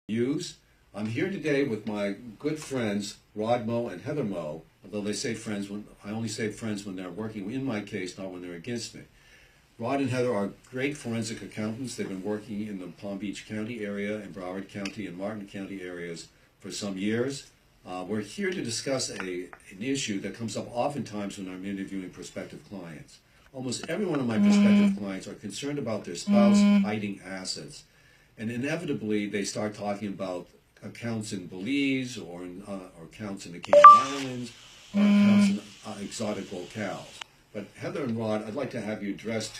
use. I'm here today with my good friends, Rod Moe and Heather Moe, although they say friends when I only say friends when they're working in my case, not when they're against me. Rod and Heather are great forensic accountants. They've been working in the Palm Beach County area and Broward County and Martin County areas for some years. We're here to discuss an issue that comes up oftentimes when I'm interviewing prospective clients. Almost every one of my prospective clients are concerned about their spouse hiding assets. And inevitably, they start talking about accounts in Belize or accounts in the Cayman Islands or accounts in exotic locales. But Heather and Rod, I'd like to have you address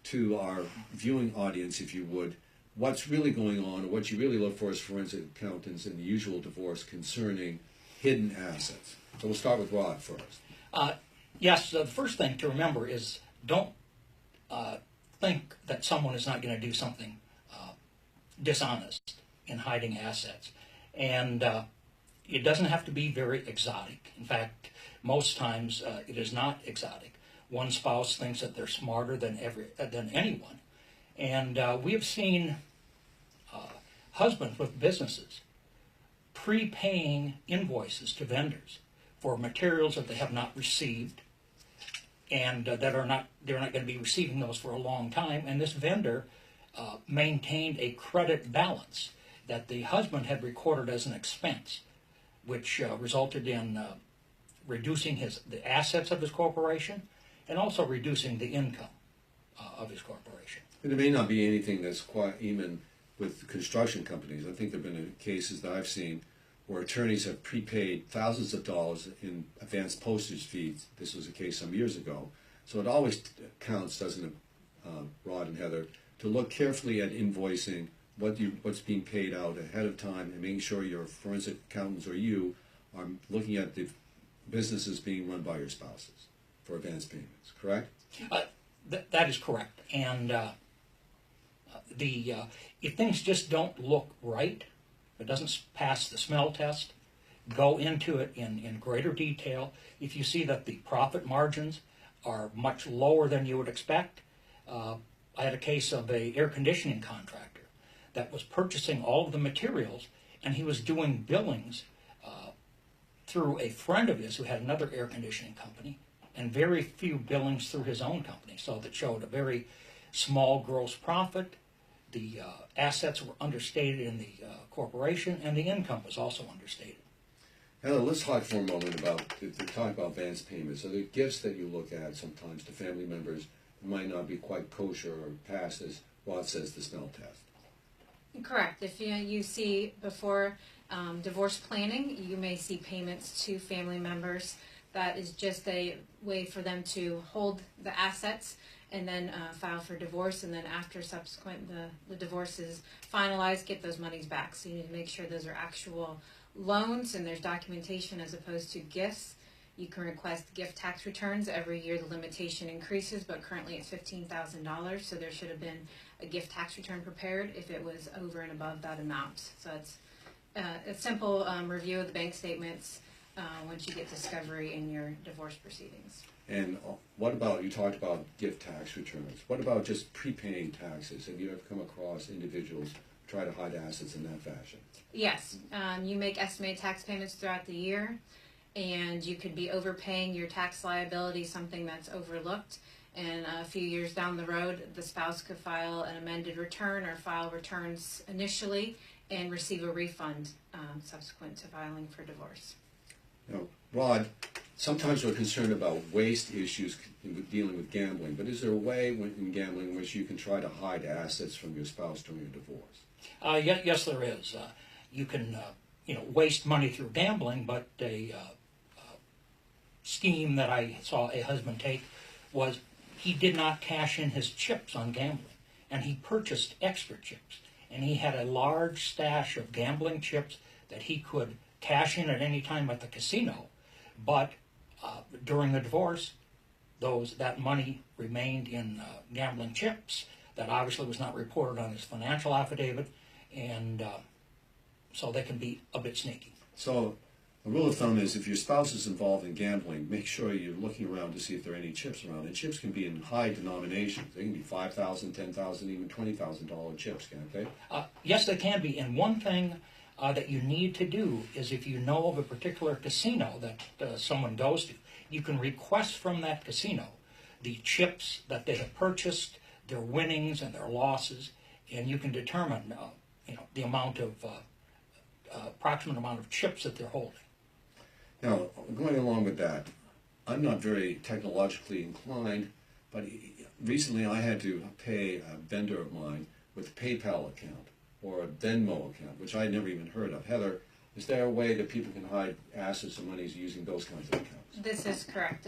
to our viewing audience, if you would, what's really going on or what you really look for as forensic accountants in the usual divorce concerning hidden assets. So we'll start with Rod first. Yes, the first thing to remember is don't think that someone is not going to do something dishonest in hiding assets. And it doesn't have to be very exotic. In fact, most times it is not exotic. One spouse thinks that they're smarter than anyone. And we have seen husbands with businesses prepaying invoices to vendors for materials that they have not received and they're not going to be receiving those for a long time. And this vendor maintained a credit balance that the husband had recorded as an expense, which resulted in reducing the assets of his corporation and also reducing the income of his corporation. And it may not be anything that's quite even with construction companies. I think there have been cases that I've seen where attorneys have prepaid thousands of dollars in advanced postage fees. This was a case some years ago. So it always counts, doesn't it, Rod and Heather, to look carefully at invoicing, what's being paid out ahead of time, and making sure your forensic accountants or you are looking at the businesses being run by your spouses for advance payments, correct? That is correct. And if things just don't look right, if it doesn't pass the smell test, go into it in greater detail. If you see that the profit margins are much lower than you would expect, I had a case of an air conditioning contractor that was purchasing all of the materials, and he was doing billings through a friend of his who had another air conditioning company, and very few billings through his own company. So that showed a very small gross profit. The assets were understated in the corporation, and the income was also understated. Heather, let's talk for a moment about advance payments. So the gifts that you look at sometimes to family members might not be quite kosher or pass, as Rod says, the smell test. Correct. If you see before divorce planning, you may see payments to family members. That is just a way for them to hold the assets and then file for divorce, and then after subsequent the divorce is finalized, get those monies back. So you need to make sure those are actual loans and there's documentation as opposed to gifts. You can request gift tax returns. Every year the limitation increases, but currently it's $15,000, so there should have been a gift tax return prepared if it was over and above that amount. So it's a simple review of the bank statements once you get discovery in your divorce proceedings. And what about, you talked about gift tax returns. What about just prepaying taxes? Have you ever come across individuals who try to hide assets in that fashion? Yes. You make estimated tax payments throughout the year, and you could be overpaying your tax liability, something that's overlooked. And a few years down the road, the spouse could file an amended return or file returns initially and receive a refund subsequent to filing for divorce. Now, Rod, sometimes we're concerned about waste issues in dealing with gambling, but is there a way in gambling in which you can try to hide assets from your spouse during a divorce? Yes, there is. You can waste money through gambling, but a scheme that I saw a husband take was he did not cash in his chips on gambling, and he purchased extra chips. And he had a large stash of gambling chips that he could cash in at any time at the casino, but during the divorce, that money remained in gambling chips. That obviously was not reported on his financial affidavit, and so they can be a bit sneaky. So A rule of thumb is if your spouse is involved in gambling, make sure you're looking around to see if there are any chips around. And chips can be in high denominations. They can be $5,000, $10,000, even $20,000 chips, can't they? Yes, they can be. And one thing that you need to do is if you know of a particular casino that someone goes to, you can request from that casino the chips that they have purchased, their winnings and their losses, and you can determine the amount of approximate amount of chips that they're holding. Now, going along with that, I'm not very technologically inclined, but recently I had to pay a vendor of mine with a PayPal account or a Venmo account, which I had never even heard of. Heather, is there a way that people can hide assets and monies using those kinds of accounts? This is correct.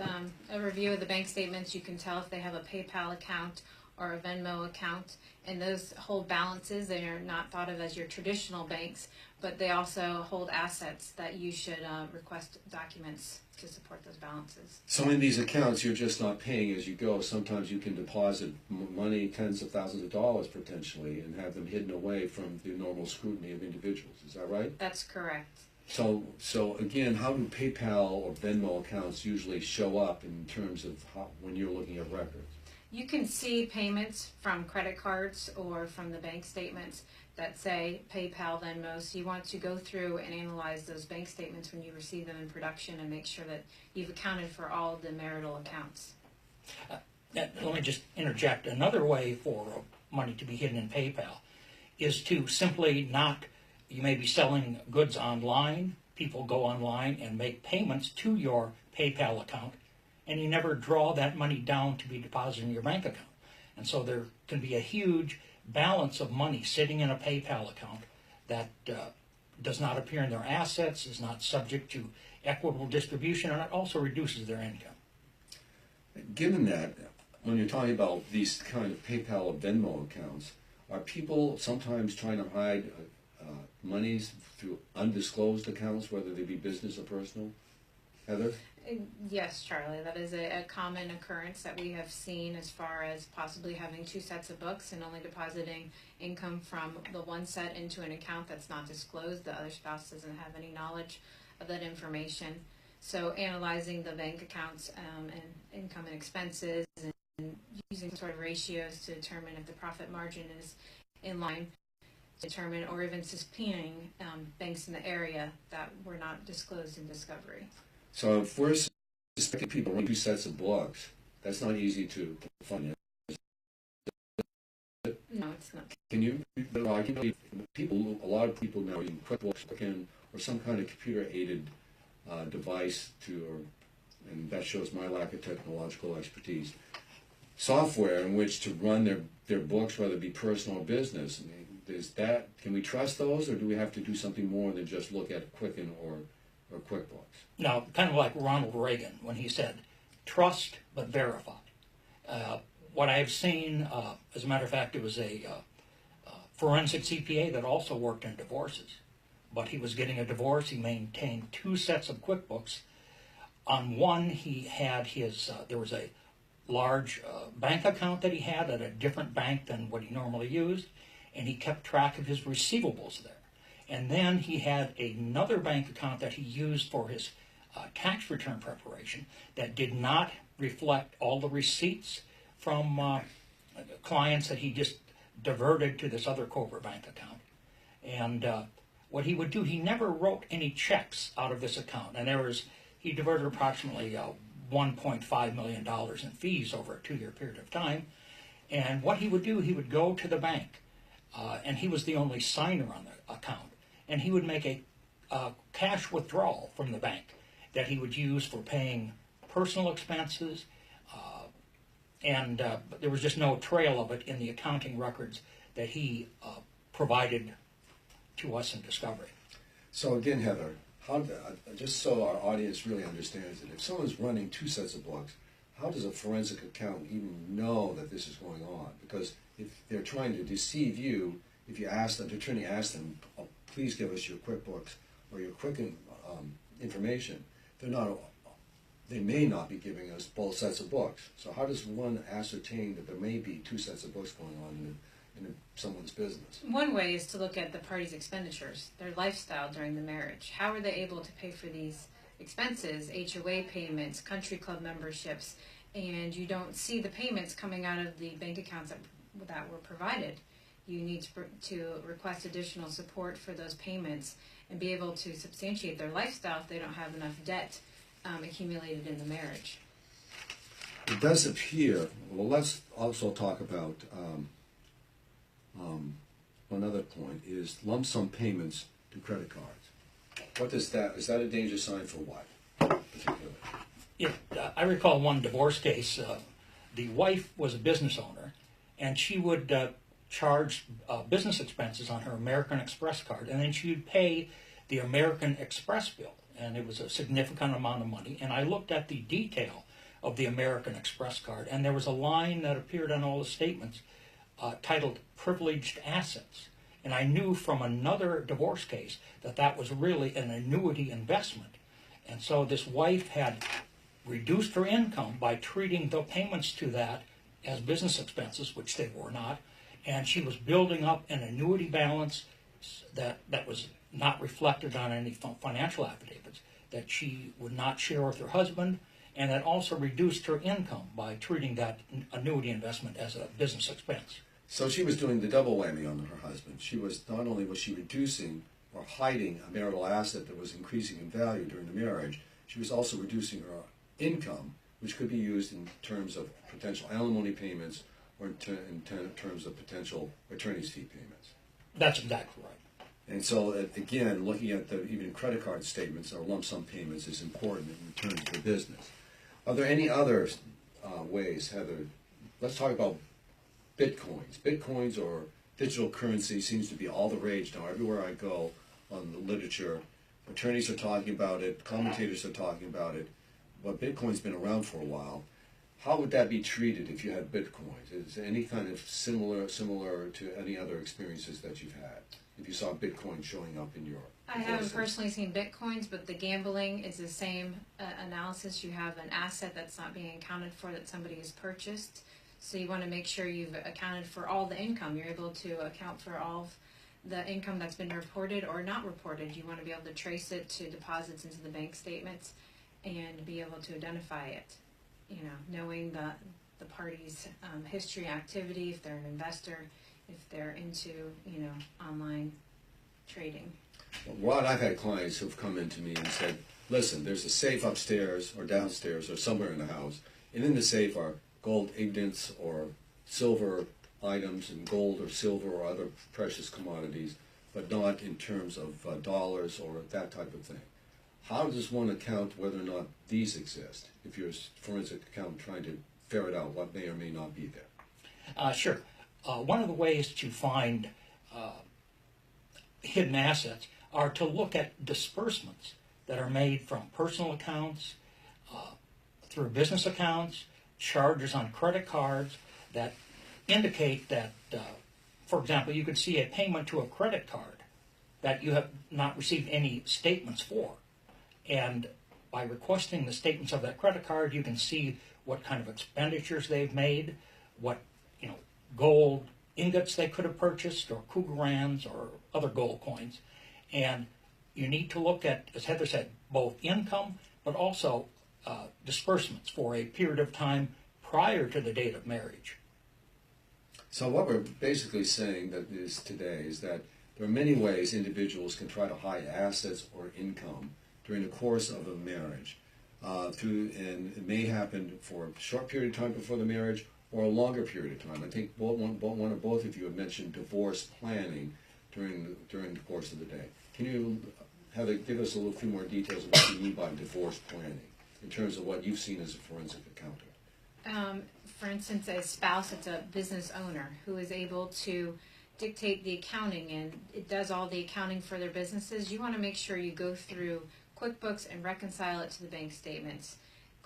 A review of the bank statements, you can tell if they have a PayPal account or a Venmo account, and those hold balances. They are not thought of as your traditional banks, but they also hold assets that you should request documents to support those balances. So in these accounts, you're just not paying as you go. Sometimes you can deposit money, tens of thousands of dollars potentially, and have them hidden away from the normal scrutiny of individuals. Is that right? That's correct. So again, how do PayPal or Venmo accounts usually show up in terms of when you're looking at records? You can see payments from credit cards or from the bank statements that say PayPal, Venmo. So you want to go through and analyze those bank statements when you receive them in production and make sure that you've accounted for all the marital accounts. Let me just interject. Another way for money to be hidden in PayPal is to simply not, you may be selling goods online, people go online and make payments to your PayPal account, and you never draw that money down to be deposited in your bank account. And so there can be a huge balance of money sitting in a PayPal account that does not appear in their assets, is not subject to equitable distribution, and it also reduces their income. Given that, when you're talking about these kind of PayPal or Venmo accounts, are people sometimes trying to hide monies through undisclosed accounts, whether they be business or personal? Heather? Yes, Charlie, that is a common occurrence that we have seen as far as possibly having two sets of books and only depositing income from the one set into an account that's not disclosed. The other spouse doesn't have any knowledge of that information. So analyzing the bank accounts and income and expenses and using sort of ratios to determine if the profit margin is in line, determine or even subpoenaing banks in the area that were not disclosed in discovery. So if we're suspecting people run two sets of books, that's not easy to find. No, it's not. Can you? People, a lot of people now use QuickBooks or some kind of computer-aided device and that shows my lack of technological expertise. Software in which to run their books, whether it be personal or business. I mean, can we trust those, or do we have to do something more than just look at Quicken or QuickBooks? Now, kind of like Ronald Reagan when he said, trust but verify. What I've seen, as a matter of fact, it was a forensic CPA that also worked in divorces. But he was getting a divorce. He maintained two sets of QuickBooks. On one, he had there was a large bank account that he had at a different bank than what he normally used, and he kept track of his receivables there. And then he had another bank account that he used for his tax return preparation that did not reflect all the receipts from clients that he just diverted to this other corporate bank account. And what he would do, he never wrote any checks out of this account. And he diverted approximately $1.5 million in fees over a 2-year period of time. And what he would do, he would go to the bank, and he was the only signer on the account, and he would make a cash withdrawal from the bank that he would use for paying personal expenses, and there was just no trail of it in the accounting records that he provided to us in discovery. So again, Heather, just so our audience really understands it, if someone's running two sets of books, how does a forensic accountant even know that this is going on? Because if they're trying to deceive you, if you ask them, the attorney asks them, oh, please give us your QuickBooks or your Quicken information, they may not be giving us both sets of books. So how does one ascertain that there may be two sets of books going on in someone's business. One way is to look at the parties' expenditures, their lifestyle during the marriage. How are they able to pay for these expenses, HOA payments, country club memberships, and you don't see the payments coming out of the bank accounts that were provided. You need to request additional support for those payments and be able to substantiate their lifestyle if they don't have enough debt accumulated in the marriage. It does appear, well, let's also talk about another point, is lump sum payments to credit cards. What is that a danger sign for what, particularly? I recall one divorce case. The wife was a business owner, and she would charge business expenses on her American Express card, and then she would pay the American Express bill, and it was a significant amount of money. And I looked at the detail of the American Express card, and there was a line that appeared on all the statements titled privileged assets. And I knew from another divorce case that that was really an annuity investment. And so this wife had reduced her income by treating the payments to that as business expenses, which they were not, and she was building up an annuity balance that was not reflected on any financial affidavits, that she would not share with her husband, and that also reduced her income by treating that annuity investment as a business expense. So she was doing the double whammy on her husband. She was, not only was she reducing or hiding a marital asset that was increasing in value during the marriage, she was also reducing her income, which could be used in terms of potential alimony payments or in terms of potential attorney's fee payments. That's exactly right. And so, again, looking at even credit card statements or lump sum payments is important in terms of the business. Are there any other ways, Heather? Let's talk about Bitcoins. Bitcoins or digital currency seems to be all the rage now. Everywhere I go on the literature, attorneys are talking about it, commentators are talking about it. But Bitcoin's been around for a while. How would that be treated if you had Bitcoins? Is there any kind of similar to any other experiences that you've had? If you saw Bitcoin showing up in your I haven't personally seen Bitcoins, but the gambling is the same analysis. You have an asset that's not being accounted for that somebody has purchased. So you want to make sure you've accounted for all the income. You're able to account for all of the income that's been reported or not reported. You want to be able to trace it to deposits into the bank statements and be able to identify it, knowing the party's history, activity, if they're an investor, if they're into, online trading. Well, Rod, I've had clients who've come into me and said, listen, there's a safe upstairs or downstairs or somewhere in the house, and in the safe are gold ingots or silver items and gold or silver or other precious commodities, but not in terms of dollars or that type of thing. How does one account whether or not these exist, if you're a forensic accountant trying to ferret out what may or may not be there? Sure. One of the ways to find hidden assets are to look at disbursements that are made from personal accounts, through business accounts, charges on credit cards that indicate that, for example, you could see a payment to a credit card that you have not received any statements for. And by requesting the statements of that credit card, you can see what kind of expenditures they've made, what gold ingots they could have purchased, or Krugerrands, or other gold coins. And you need to look at, as Heather said, both income, but also disbursements for a period of time prior to the date of marriage. So what we're basically saying that is today is that there are many ways individuals can try to hide assets or income during the course of a marriage. And it may happen for a short period of time before the marriage or a longer period of time. I think both of you have mentioned divorce planning during the course of the day. Can you, Heather, give us a little few more details of what you mean by divorce planning in terms of what you've seen as a forensic accountant? For instance, a spouse that's a business owner who is able to dictate the accounting and it does all the accounting for their businesses, you want to make sure you go through QuickBooks and reconcile it to the bank statements.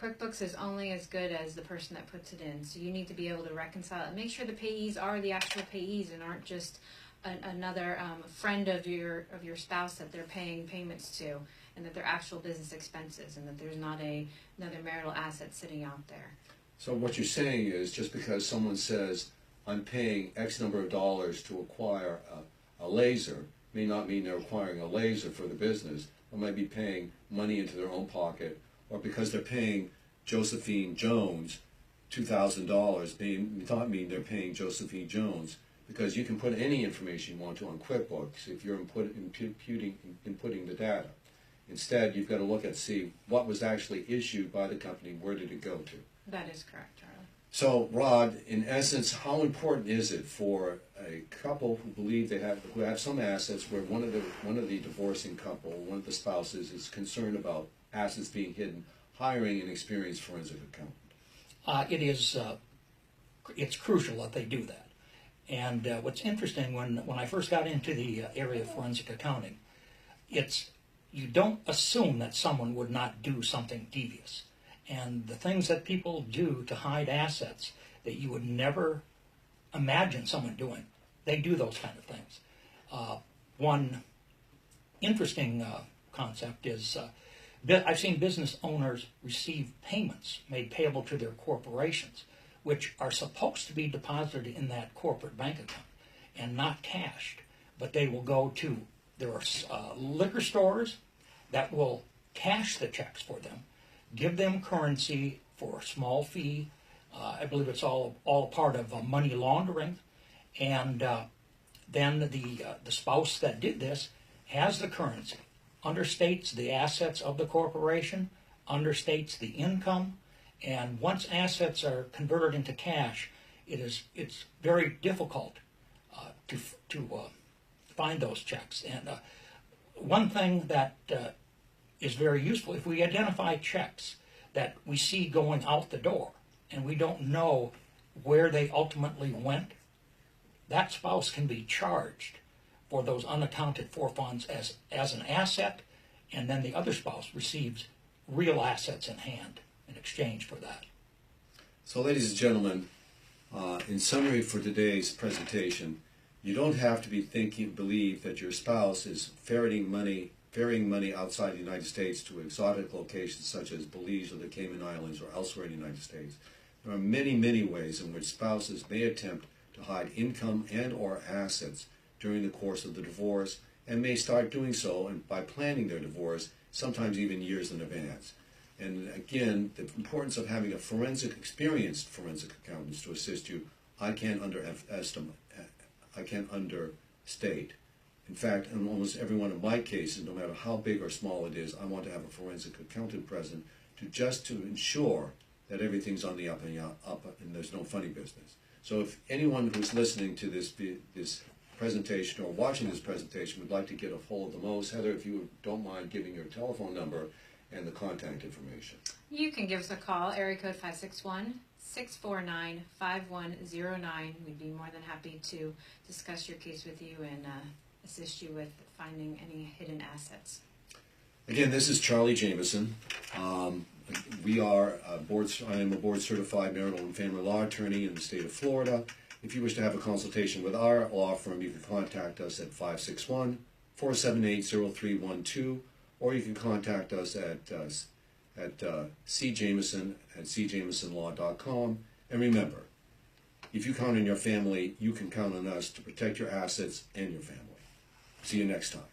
QuickBooks is only as good as the person that puts it in, so you need to be able to reconcile it. Make sure the payees are the actual payees and aren't just another friend of your spouse that they're paying payments to, and that they're actual business expenses, and that there's not another marital asset sitting out there. So what you're saying is just because someone says, I'm paying X number of dollars to acquire a laser may not mean they're acquiring a laser for the business, or might be paying money into their own pocket, or because they're paying Josephine Jones $2,000 may not mean they're paying Josephine Jones, because you can put any information you want to on QuickBooks if you're inputting the data. Instead, you've got to look at see what was actually issued by the company, where did it go to. That is correct, Charlie. So, Rod, in essence, how important is it for a couple who believe who have some assets where one of the divorcing couple, one of the spouses, is concerned about assets being hidden, hiring an experienced forensic accountant? It's crucial that they do that. And what's interesting, when I first got into the area of forensic accounting, you don't assume that someone would not do something devious. And the things that people do to hide assets that you would never imagine someone doing, they do those kind of things. One interesting concept is I've seen business owners receive payments made payable to their corporations, which are supposed to be deposited in that corporate bank account and not cashed, but they will go to, there are liquor stores that will cash the checks for them, give them currency for a small fee. I believe it's all part of money laundering. And then the spouse that did this has the currency, understates the assets of the corporation, understates the income, and once assets are converted into cash, it's very difficult to find those checks. And one thing that is very useful, if we identify checks that we see going out the door and we don't know where they ultimately went, that spouse can be charged for those unaccounted for funds as an asset, and then the other spouse receives real assets in hand in exchange for that. So, ladies and gentlemen, in summary for today's presentation, you don't have to believe that your spouse is ferrying money outside the United States to exotic locations such as Belize or the Cayman Islands or elsewhere in the United States. There are many, many ways in which spouses may attempt to hide income and or assets during the course of the divorce, and may start doing so by planning their divorce, sometimes even years in advance. And again, the importance of having experienced forensic accountants to assist you, I can't understate. In fact, in almost every one of my cases, no matter how big or small it is, I want to have a forensic accountant present to ensure that everything's on the up and there's no funny business. So if anyone who's listening to this presentation or watching this presentation would like to get a hold of the Moes, Heather, if you don't mind giving your telephone number and the contact information. You can give us a call, area code 561-649-5109. We'd be more than happy to discuss your case with you and assist you with finding any hidden assets. Again, this is Charlie Jamieson. I am a board certified marital and family law attorney in the state of Florida. If you wish to have a consultation with our law firm, you can contact us at 561-478-0312, or you can contact us at cjamieson@cjamiesonlaw.com. And remember, if you count on your family, you can count on us to protect your assets and your family. See you next time.